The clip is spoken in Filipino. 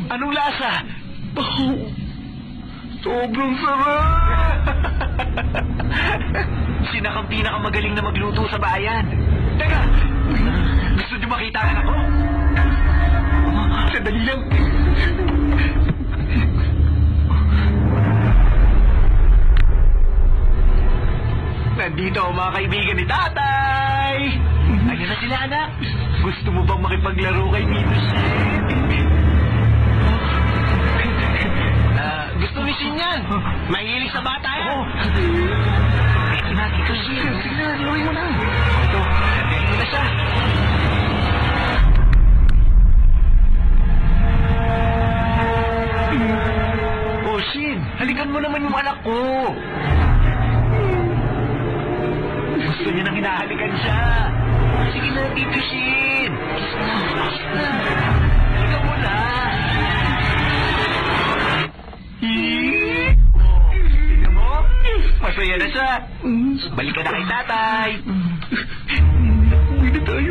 Anong lasa? Oh, sobrang sarap! Sina kang pinakamagaling na magluto sa bayan. Teka! Gusto niyo makita ang anak ko? Sandali lang. Nandito ang mga kaibigan ni Tatay! Ayun na sila, anak. Gusto mo bang makipaglaro kay Tito Shin? Gusto ni Shin yan. Mahilig sa bata yan. Ito na, Tito Shin. Sige na, laruin mo na. Ito, sabihin mo na siya. Oh, Shin, halikan mo naman yung anak ko. Gusto niya nang hinahalikan siya. Sige na, Tito Shin. Kiss na, kiss na. Halikan mo na. Tingnan mo, masaya na siya. Balik ka na kay Tatay. Uwi na tayo.